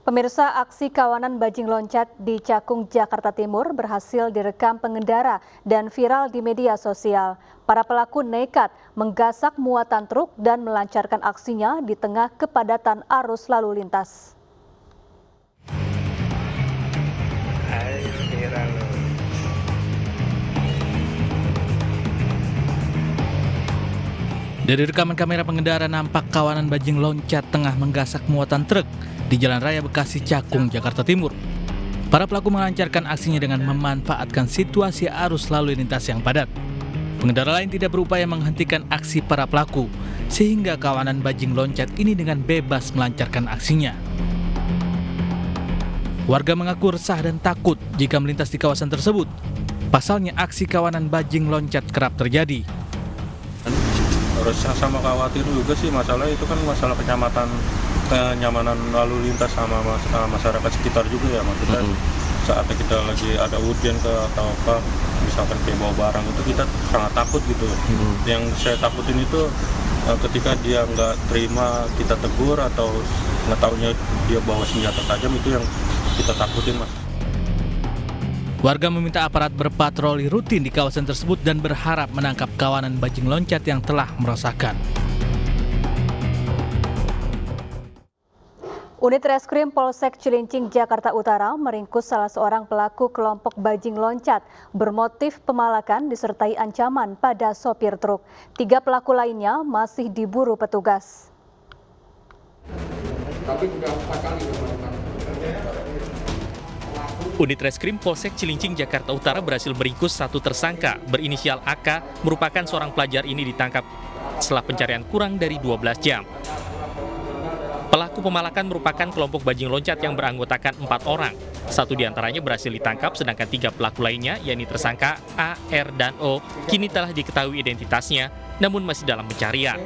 Pemirsa, aksi kawanan bajing loncat di Cakung, Jakarta Timur berhasil direkam pengendara dan viral di media sosial. Para pelaku nekat menggasak muatan truk dan melancarkan aksinya di tengah kepadatan arus lalu lintas. Dari rekaman kamera pengendara nampak kawanan bajing loncat tengah menggasak muatan truk di Jalan Raya Bekasi Cakung, Jakarta Timur. Para pelaku melancarkan aksinya dengan memanfaatkan situasi arus lalu lintas yang padat. Pengendara lain tidak berupaya menghentikan aksi para pelaku, sehingga kawanan bajing loncat ini dengan bebas melancarkan aksinya. Warga mengaku resah dan takut jika melintas di kawasan tersebut. Pasalnya aksi kawanan bajing loncat kerap terjadi. Resah sama khawatir juga sih, masalah itu kan masalah kenyamanan lalu lintas sama masyarakat sekitar juga ya, maksudnya saat kita lagi ada hujan atau apa, misalkan kayak bawa barang itu kita sangat takut gitu. Yang saya takutin itu ketika dia nggak terima kita tegur atau nggak taunya dia bawa senjata tajam, itu yang kita takutin, Mas. Warga meminta aparat berpatroli rutin di kawasan tersebut dan berharap menangkap kawanan bajing loncat yang telah meresahkan. Unit Reskrim Polsek Cilincing, Jakarta Utara meringkus salah seorang pelaku kelompok bajing loncat bermotif pemalakan disertai ancaman pada sopir truk. 3 pelaku lainnya masih diburu petugas. Unit Reskrim Polsek Cilincing, Jakarta Utara berhasil meringkus satu tersangka berinisial AK, merupakan seorang pelajar ini ditangkap setelah pencarian kurang dari 12 jam. Pelaku pemalakan merupakan kelompok bajing loncat yang beranggotakan 4 orang. 1 diantaranya berhasil ditangkap, sedangkan 3 pelaku lainnya, yakni tersangka A, R, dan O, kini telah diketahui identitasnya, namun masih dalam pencarian.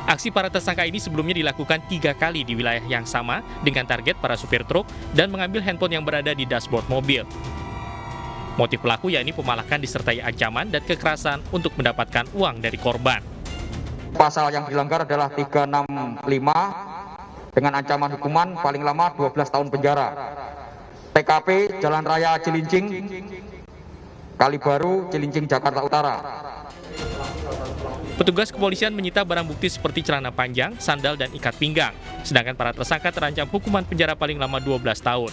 Aksi para tersangka ini sebelumnya dilakukan 3 kali di wilayah yang sama dengan target para supir truk dan mengambil handphone yang berada di dashboard mobil. Motif pelaku yakni pemalakan disertai ancaman dan kekerasan untuk mendapatkan uang dari korban. Pasal yang dilanggar adalah 365 dengan ancaman hukuman paling lama 12 tahun penjara. TKP Jalan Raya Cilincing, Kalibaru, Cilincing, Jakarta Utara. Petugas kepolisian menyita barang bukti seperti celana panjang, sandal, dan ikat pinggang. Sedangkan para tersangka terancam hukuman penjara paling lama 12 tahun.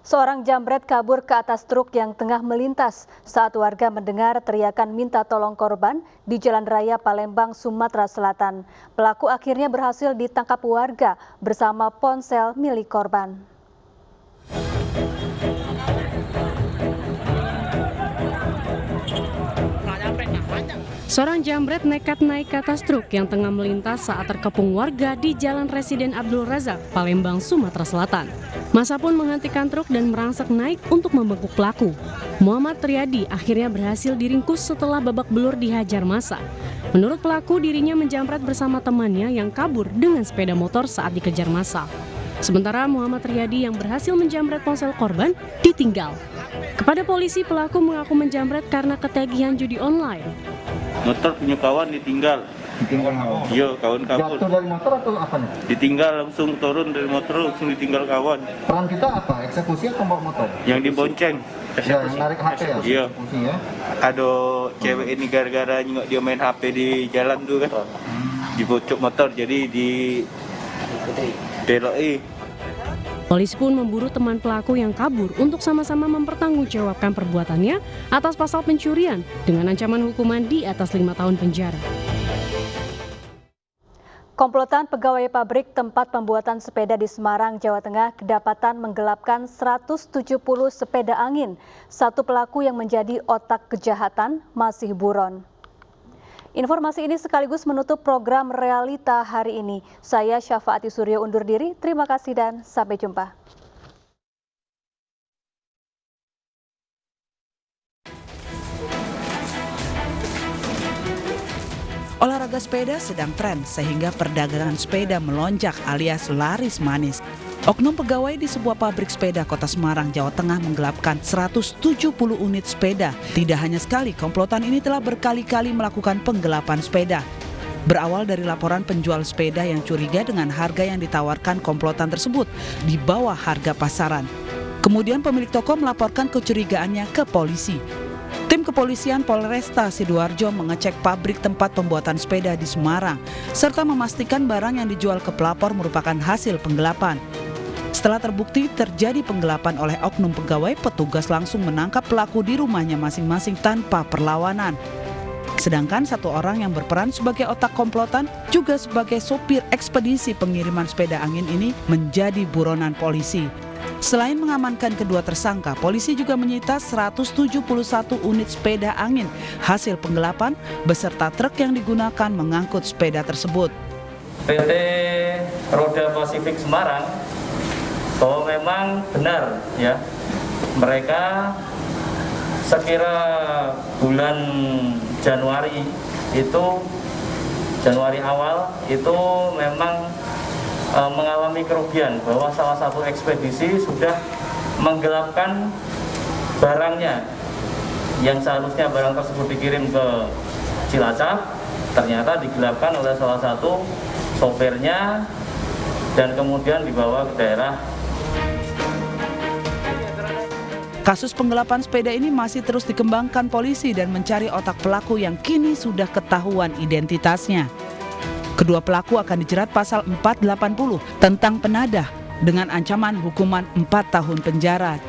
Seorang jambret kabur ke atas truk yang tengah melintas saat warga mendengar teriakan minta tolong korban di Jalan Raya Palembang, Sumatera Selatan. Pelaku akhirnya berhasil ditangkap warga bersama ponsel milik korban. Seorang jambret nekat naik ke atas truk yang tengah melintas saat terkepung warga di Jalan Residen Abdul Razak, Palembang, Sumatera Selatan. Massa pun menghentikan truk dan merangsek naik untuk membekuk pelaku. Muhammad Triadi akhirnya berhasil diringkus setelah babak belur dihajar massa. Menurut pelaku, dirinya menjambret bersama temannya yang kabur dengan sepeda motor saat dikejar massa. Sementara Muhammad Triadi yang berhasil menjambret ponsel korban ditinggal. Kepada polisi, pelaku mengaku menjambret karena ketagihan judi online. Motor punya kawan ditinggal. Iya, kawan kabur. Jatuh dari motor atau apa nih? Ditinggal, langsung turun dari motor, langsung ditinggal kawan. Peran kita apa? Eksekusi atau bawa motor? Yang dibonceng. Ya, yang narik HP ya? Iya. Eksekusi ya? Ada cewek ini gara-gara nyengok dia main HP di jalan tuh kan. Dibocok motor, jadi di beloi. Polisi pun memburu teman pelaku yang kabur untuk sama-sama mempertanggungjawabkan perbuatannya atas pasal pencurian dengan ancaman hukuman di atas 5 tahun penjara. Komplotan pegawai pabrik tempat pembuatan sepeda di Semarang, Jawa Tengah kedapatan menggelapkan 170 sepeda angin. 1 pelaku yang menjadi otak kejahatan masih buron. Informasi ini sekaligus menutup program Realita hari ini. Saya Syafaati Suryo undur diri, terima kasih dan sampai jumpa. Olahraga sepeda sedang tren sehingga perdagangan sepeda melonjak alias laris manis. Oknum pegawai di sebuah pabrik sepeda Kota Semarang, Jawa Tengah menggelapkan 170 unit sepeda. Tidak hanya sekali, komplotan ini telah berkali-kali melakukan penggelapan sepeda. Berawal dari laporan penjual sepeda yang curiga dengan harga yang ditawarkan komplotan tersebut di bawah harga pasaran. Kemudian pemilik toko melaporkan kecurigaannya ke polisi. Tim kepolisian Polresta Sidoarjo mengecek pabrik tempat pembuatan sepeda di Semarang, serta memastikan barang yang dijual ke pelapor merupakan hasil penggelapan. Setelah terbukti terjadi penggelapan oleh oknum pegawai, petugas langsung menangkap pelaku di rumahnya masing-masing tanpa perlawanan. Sedangkan satu orang yang berperan sebagai otak komplotan juga sebagai sopir ekspedisi pengiriman sepeda angin ini menjadi buronan polisi. Selain mengamankan kedua tersangka, polisi juga menyita 171 unit sepeda angin hasil penggelapan beserta truk yang digunakan mengangkut sepeda tersebut. PT Roda Pasifik Semarang bahwa memang benar ya, mereka sekira bulan Januari awal itu memang mengalami kerugian, bahwa salah satu ekspedisi sudah menggelapkan barangnya yang seharusnya barang tersebut dikirim ke Cilacap, ternyata digelapkan oleh salah satu sopirnya dan kemudian dibawa ke daerah. Kasus penggelapan sepeda ini masih terus dikembangkan polisi dan mencari otak pelaku yang kini sudah ketahuan identitasnya. Kedua pelaku akan dijerat pasal 480 tentang penadah dengan ancaman hukuman 4 tahun penjara.